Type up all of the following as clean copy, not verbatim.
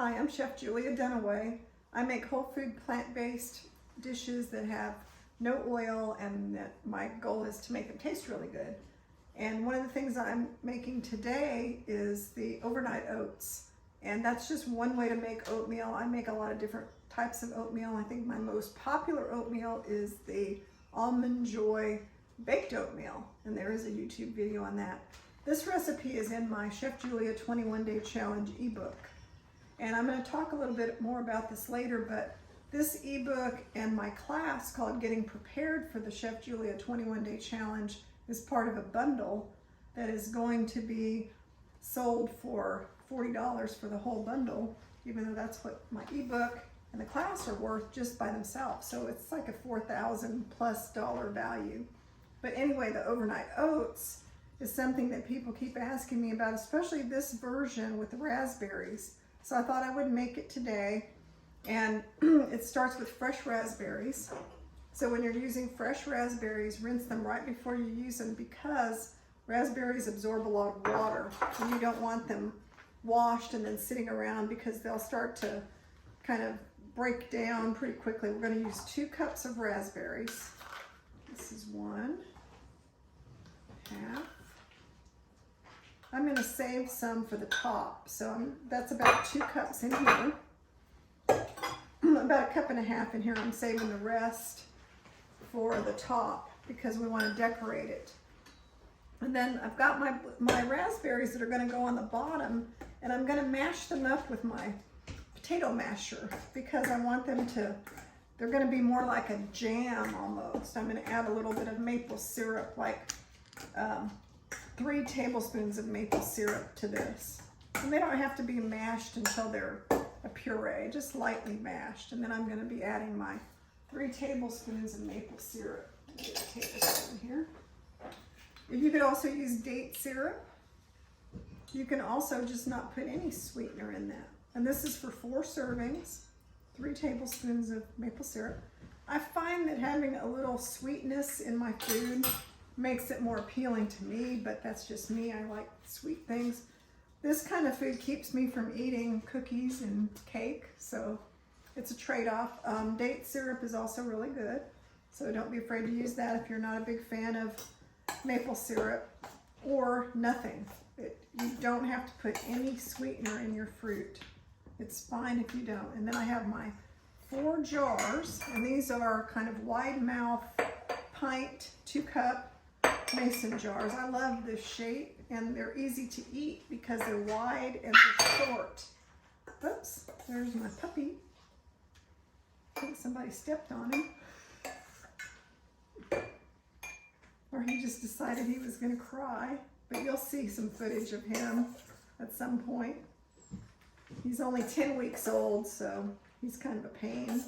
Hi, I'm Chef Julia Dunaway. I make whole food plant-based dishes that have no oil, and that my goal is to make them taste really good. And one of the things I'm making today is the overnight oats. And that's just one way to make oatmeal. I make a lot of different types of oatmeal. I think my most popular oatmeal is the Almond Joy baked oatmeal. And there is a YouTube video on that. This recipe is in my Chef Julia 21-Day Challenge ebook. And I'm going to talk a little bit more about this later, but this ebook and my class called Getting Prepared for the Chef Julia 21-Day Challenge is part of a bundle that is going to be sold for $40 for the whole bundle, even though that's what my ebook and the class are worth just by themselves. So it's like a $4,000+ value. But anyway, the overnight oats is something that people keep asking me about, especially this version with the raspberries. So I thought I would make it today. And it starts with fresh raspberries. So when you're using fresh raspberries, rinse them right before you use them, because raspberries absorb a lot of water and you don't want them washed and then sitting around, because they'll start to kind of break down pretty quickly. We're going to use 2 cups of raspberries. This is 1 half. I'm going to save some for the top, so that's about 2 cups in here. About 1.5 cups in here. I'm saving the rest for the top because we want to decorate it. And then I've got my raspberries that are going to go on the bottom, and I'm going to mash them up with my potato masher because I want them to, they're going to be more like a jam almost. I'm going to add a little bit of maple syrup, like 3 tablespoons of maple syrup to this. And they don't have to be mashed until they're a puree, just lightly mashed. And then I'm going to be adding my 3 tablespoons of maple syrup. Get a tablespoon here. You could also use date syrup. You can also just not put any sweetener in that. And this is for 4 servings, 3 tablespoons of maple syrup. I find that having a little sweetness in my food makes it more appealing to me, but that's just me. I like sweet things. This kind of food keeps me from eating cookies and cake, so it's a trade-off. Date syrup is also really good, so don't be afraid to use that if you're not a big fan of maple syrup, or nothing. You don't have to put any sweetener in your fruit. It's fine if you don't. And then I have my 4 jars, and these are kind of wide mouth pint 2-cup mason jars. I love this shape, and they're easy to eat because they're wide and they're short. Oops, there's my puppy. I think somebody stepped on him. Or he just decided he was going to cry. But you'll see some footage of him at some point. He's only 10 weeks old, so he's kind of a pain.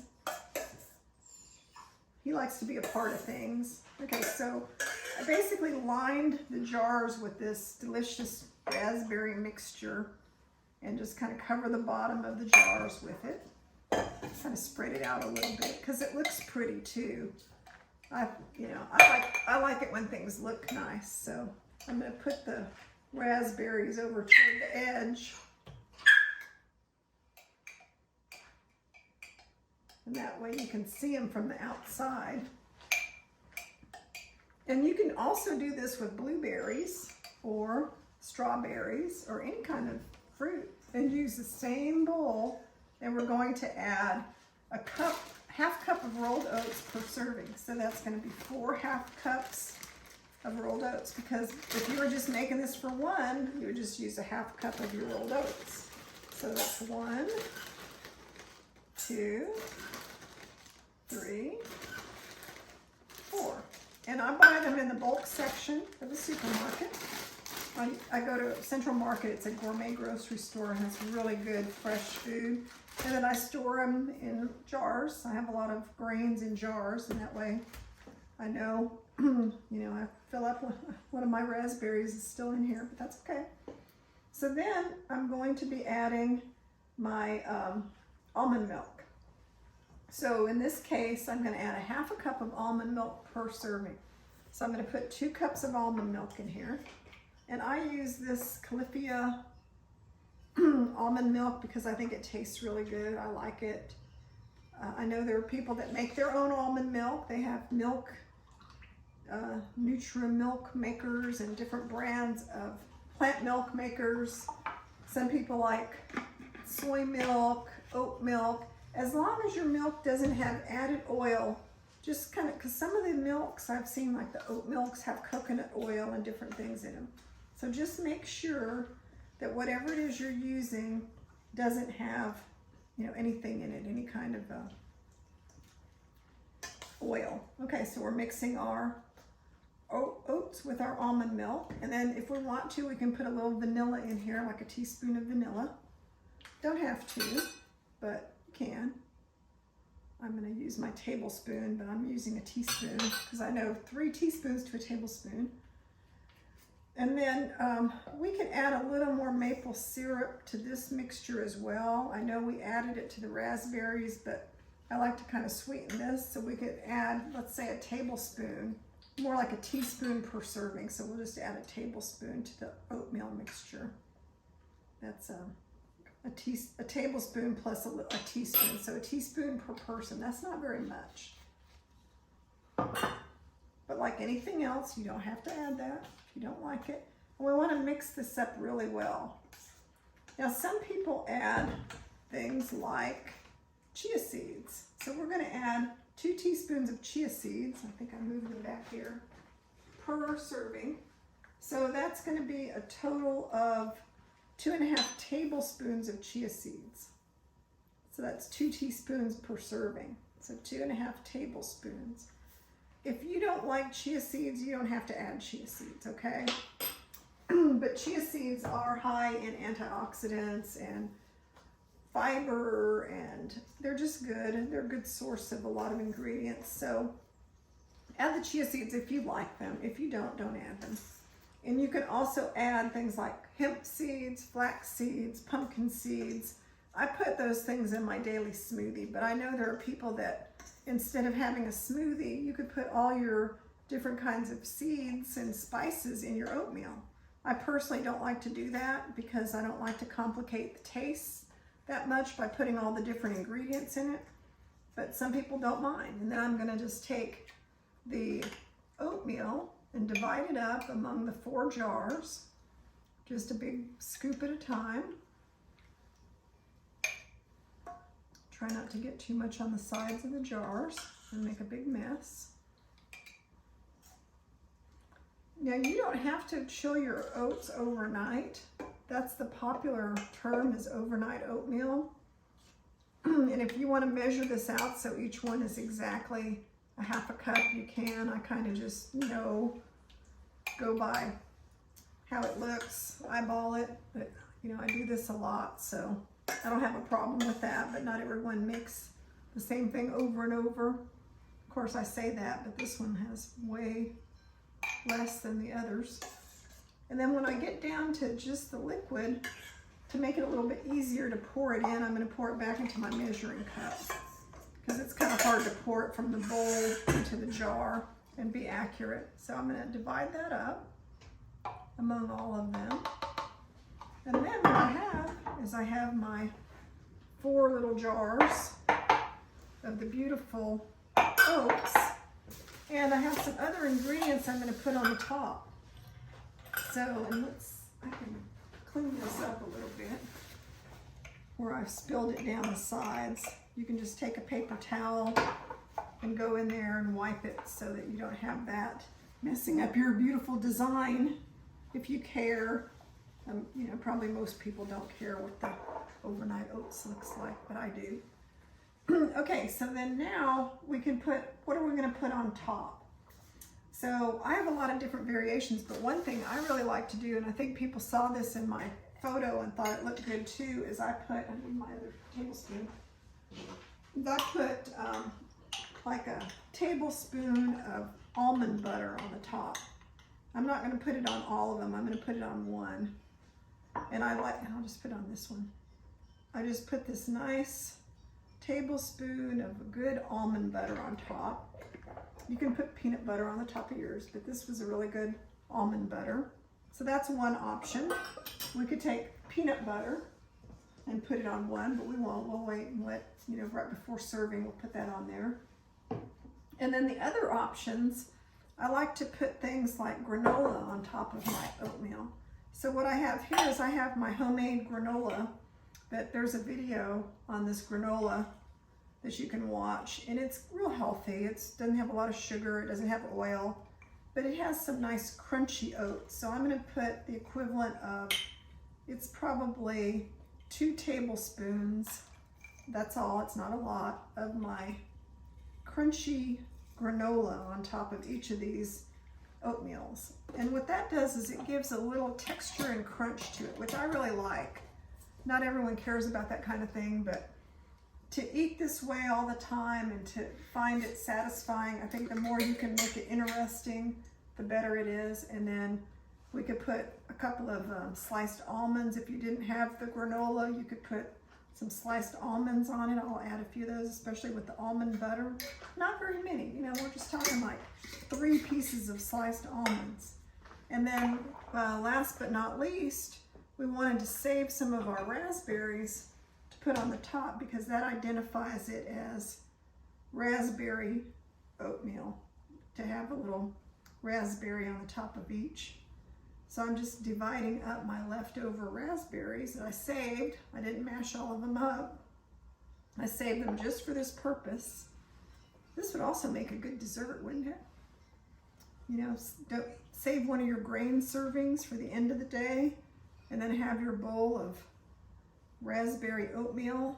He likes to be a part of things. Okay, so I basically lined the jars with this delicious raspberry mixture and just kind of cover the bottom of the jars with it. Kind of spread it out a little bit because it looks pretty too. I like it when things look nice, so I'm going to put the raspberries over toward the edge. And that way you can see them from the outside. And you can also do this with blueberries or strawberries or any kind of fruit, and use the same bowl. And we're going to add a half cup of rolled oats per serving. So that's going to be 4 half cups of rolled oats, because if you were just making this for 1, you would just use a half cup of your rolled oats. So that's 1, 2, 3, 4. And I buy them in the bulk section of the supermarket. I go to Central Market. It's a gourmet grocery store and has really good fresh food. And then I store them in jars. I have a lot of grains in jars, and that way I know, I fill up one of my raspberries is still in here, but that's okay. So then I'm going to be adding my almond milk. So in this case, I'm going to add a half a cup of almond milk per serving. So I'm going to put 2 cups of almond milk in here. And I use this Califia almond milk because I think it tastes really good. I like it. I know there are people that make their own almond milk. They have milk, Nutri-Milk makers and different brands of plant milk makers. Some people like soy milk, oat milk. As long as your milk doesn't have added oil, just kind of, because some of the milks I've seen, like the oat milks, have coconut oil and different things in them. So just make sure that whatever it is you're using doesn't have, you know, anything in it, any kind of oil. Okay, so we're mixing our oats with our almond milk, and then if we want to, we can put a little vanilla in here, like a teaspoon of vanilla. Don't have to, but you can. I'm going to use my tablespoon, but I'm using a teaspoon because I know 3 teaspoons to a tablespoon. And then we can add a little more maple syrup to this mixture as well. I know we added it to the raspberries, but I like to kind of sweeten this, so we could add, let's say, a tablespoon, more like a teaspoon per serving. So we'll just add a tablespoon to the oatmeal mixture. That's a tablespoon plus a teaspoon, so a teaspoon per person. That's not very much. But like anything else, you don't have to add that if you don't like it. And we want to mix this up really well. Now, some people add things like chia seeds. So we're going to add 2 teaspoons of chia seeds. I think I moved them back here, per serving. So that's going to be a total of 2.5 tablespoons of chia seeds. So that's 2 teaspoons per serving. So 2.5 tablespoons. If you don't like chia seeds, you don't have to add chia seeds, okay? But chia seeds are high in antioxidants and fiber, and they're just good. They're a good source of a lot of ingredients. So add the chia seeds if you like them. If you don't add them. And you can also add things like hemp seeds, flax seeds, pumpkin seeds. I put those things in my daily smoothie, but I know there are people that instead of having a smoothie, you could put all your different kinds of seeds and spices in your oatmeal. I personally don't like to do that because I don't like to complicate the taste that much by putting all the different ingredients in it, but some people don't mind. And then I'm gonna just take the oatmeal and divide it up among the 4 jars, just a big scoop at a time. Try not to get too much on the sides of the jars and make a big mess. Now, you don't have to chill your oats overnight. That's the popular term, is overnight oatmeal. And if you want to measure this out so each one is exactly a 1/2 cup, you can. I kind of just go by how it looks, eyeball it, but you know, I do this a lot, so I don't have a problem with that, but not everyone makes the same thing over and over. Of course, I say that, but this one has way less than the others. And then when I get down to just the liquid, to make it a little bit easier to pour it in, I'm going to pour it back into my measuring cup, because it's kind of hard to pour it from the bowl into the jar and be accurate. So I'm going to divide that up among all of them. And then what I have is I have my 4 little jars of the beautiful oats, and I have some other ingredients I'm going to put on the top. So, and I can clean this up a little bit where I've spilled it down the sides. You can just take a paper towel and go in there and wipe it so that you don't have that messing up your beautiful design. If you care, you know, probably most people don't care what the overnight oats looks like, but I do. Okay, so then now we can put, what are we going to put on top? So I have a lot of different variations, but one thing I really like to do, and I think people saw this in my photo and thought it looked good too, is I need my other tablespoon. I put like a tablespoon of almond butter on the top. I'm not going to put it on all of them. I'm going to put it on one. And I'll just put it on this one. I just put this nice tablespoon of good almond butter on top. You can put peanut butter on the top of yours, but this was a really good almond butter. So that's one option. We could take peanut butter and put it on one, but we won't. We'll wait and let, you know, right before serving, we'll put that on there. And then the other options, I like to put things like granola on top of my oatmeal. So what I have here is I have my homemade granola, that there's a video on this granola that you can watch, and it's real healthy. It doesn't have a lot of sugar, it doesn't have oil, but it has some nice crunchy oats. So I'm gonna put the equivalent of, it's probably 2 tablespoons, that's all, it's not a lot, of my crunchy granola on top of each of these oatmeals. And what that does is it gives a little texture and crunch to it, which I really like. Not everyone cares about that kind of thing, but to eat this way all the time and to find it satisfying, I think the more you can make it interesting, the better it is. And then we could put a couple of sliced almonds. If you didn't have the granola, you could put some sliced almonds on it. I'll add a few of those, especially with the almond butter. Not very many, you know, we're just talking like 3 pieces of sliced almonds. And then last but not least, we wanted to save some of our raspberries to put on the top, because that identifies it as raspberry oatmeal, to have a little raspberry on the top of each. So I'm just dividing up my leftover raspberries that I saved. I didn't mash all of them up. I saved them just for this purpose. This would also make a good dessert, wouldn't it? You know, don't save one of your grain servings for the end of the day, and then have your bowl of raspberry oatmeal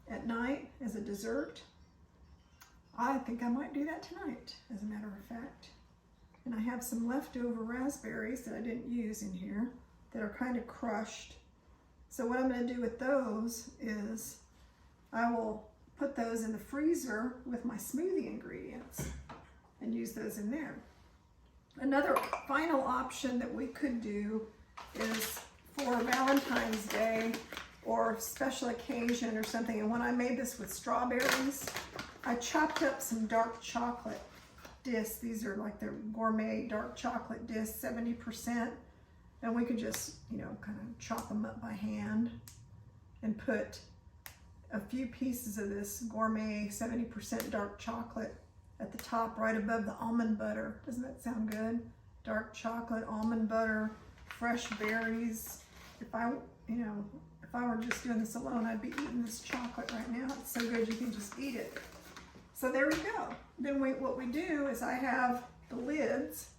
at night as a dessert. I think I might do that tonight, as a matter of fact. And I have some leftover raspberries that I didn't use in here that are kind of crushed. So what I'm going to do with those is I will put those in the freezer with my smoothie ingredients and use those in there. Another final option that we could do is for Valentine's Day or special occasion or something. And when I made this with strawberries, I chopped up some dark chocolate discs. These are like the gourmet dark chocolate discs, 70%. And we could just, you know, kind of chop them up by hand and put a few pieces of this gourmet 70% dark chocolate at the top, right above the almond butter. Doesn't that sound good? Dark chocolate, almond butter, fresh berries. If I were just doing this alone, I'd be eating this chocolate right now. It's so good you can just eat it. So there we go. Then what we do is I have the lids.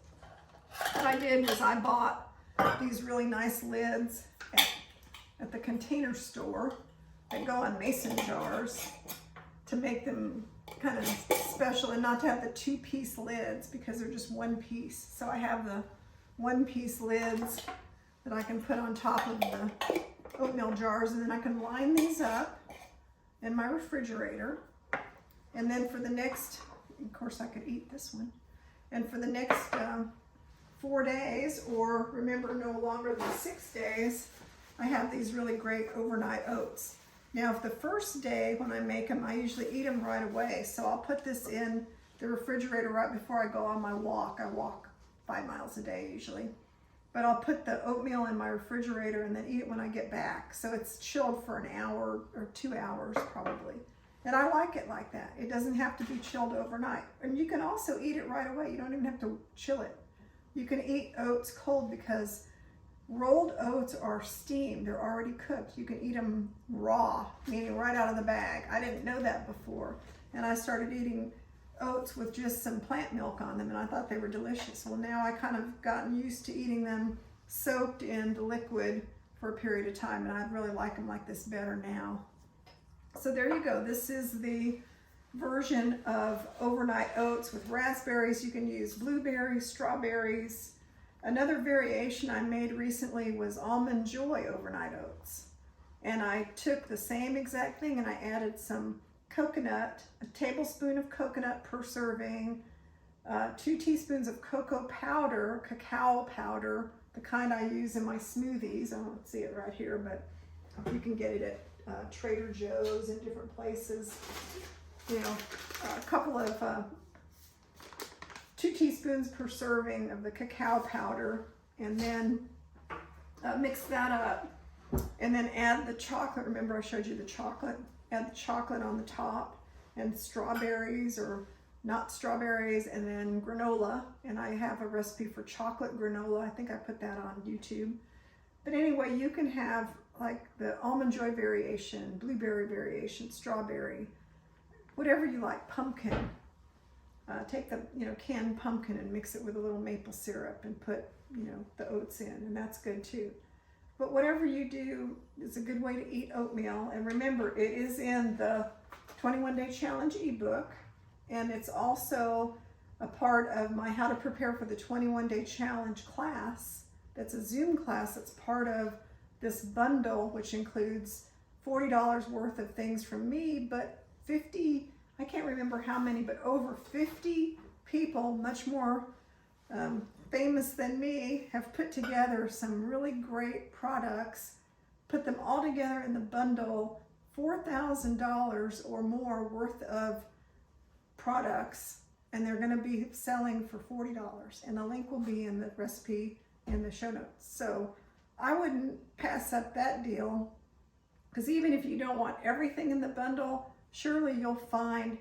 What I did was I bought these really nice lids at the Container Store that go on mason jars to make them kind of special, and not to have the 2-piece lids because they're just 1 piece. So I have the 1-piece lids that I can put on top of the oatmeal jars, and then I can line these up in my refrigerator. And then for the next, of course I could eat this one, and for the next 4 days, or remember no longer than 6 days, I have these really great overnight oats. Now if the first day when I make them, I usually eat them right away, so I'll put this in the refrigerator right before I go on my walk. I walk 5 miles a day usually. But I'll put the oatmeal in my refrigerator and then eat it when I get back. So it's chilled for an hour or 2 hours probably. And I like it like that. It doesn't have to be chilled overnight. And you can also eat it right away. You don't even have to chill it. You can eat oats cold because rolled oats are steamed. They're already cooked. You can eat them raw, meaning right out of the bag. I didn't know that before. And I started eating oats with just some plant milk on them, and I thought they were delicious. Well, now I kind of gotten used to eating them soaked in the liquid for a period of time, and I really like them like this better now. So there you go. This is the version of overnight oats with raspberries. You can use blueberries, strawberries. Another variation I made recently was Almond Joy overnight oats. And I took the same exact thing and I added some coconut, a tablespoon of coconut per serving, 2 teaspoons of cacao powder, the kind I use in my smoothies. I don't see it right here, but you can get it at Trader Joe's and different places. You know, a couple of 2 teaspoons per serving of the cacao powder, and then mix that up And then add the chocolate. Remember I showed you the chocolate? Add the chocolate on the top, and strawberries or not strawberries, and then granola. And I have a recipe for chocolate granola. I think I put that on YouTube. But anyway, you can have like the almond joy variation, blueberry variation, strawberry, whatever you like, pumpkin. Take the canned pumpkin and mix it with a little maple syrup and put the oats in, and that's good too. But whatever you do is a good way to eat oatmeal. And remember, it is in the 21-Day Challenge ebook, and it's also a part of my How to Prepare for the 21-Day Challenge class. That's a Zoom class that's part of this bundle, which includes $40 worth of things from me, but 50, I can't remember how many, but over 50 people, much more famous than me, have put together some really great products, put them all together in the bundle, $4,000 or more worth of products, and they're going to be selling for $40. And the link will be in the recipe in the show notes. So I wouldn't pass up that deal, because even if you don't want everything in the bundle, surely you'll find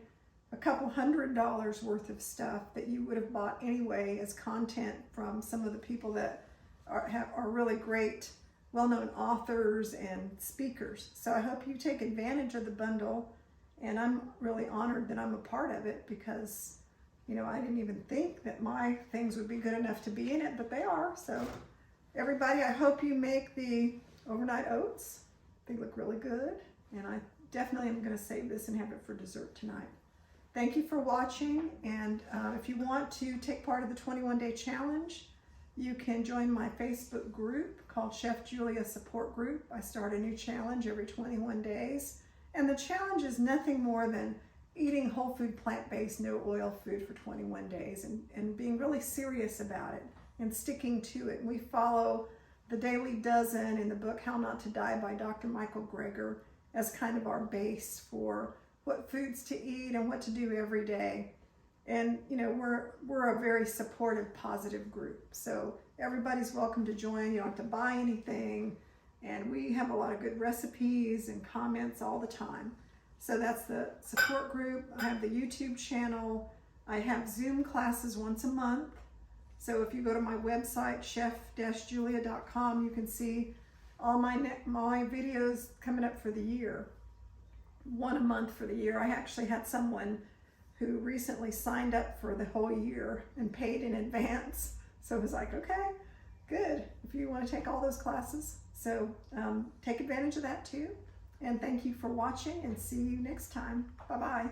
a couple $100 worth of stuff that you would have bought anyway as content from some of the people that are really great, well-known authors and speakers. So I hope you take advantage of the bundle, and I'm really honored that I'm a part of it, because I didn't even think that my things would be good enough to be in it, but they are. So everybody, I hope you make the overnight oats. They look really good, and I definitely am going to save this and have it for dessert tonight. Thank you for watching, and if you want to take part of the 21-Day Challenge, you can join my Facebook group called Chef Julia Support Group. I start a new challenge every 21 days, and the challenge is nothing more than eating whole food, plant-based, no oil food for 21 days and being really serious about it and sticking to it. We follow the Daily Dozen in the book How Not to Die by Dr. Michael Greger as kind of our base for what foods to eat and what to do every day. And we're a very supportive, positive group. So everybody's welcome to join. You don't have to buy anything. And we have a lot of good recipes and comments all the time. So that's the support group. I have the YouTube channel. I have Zoom classes once a month. So if you go to my website, chef-julia.com, you can see all my videos coming up for the year. One a month for the year. I actually had someone who recently signed up for the whole year and paid in advance. So it was like, okay, good, if you want to take all those classes. So take advantage of that too. And thank you for watching, and see you next time. Bye-bye.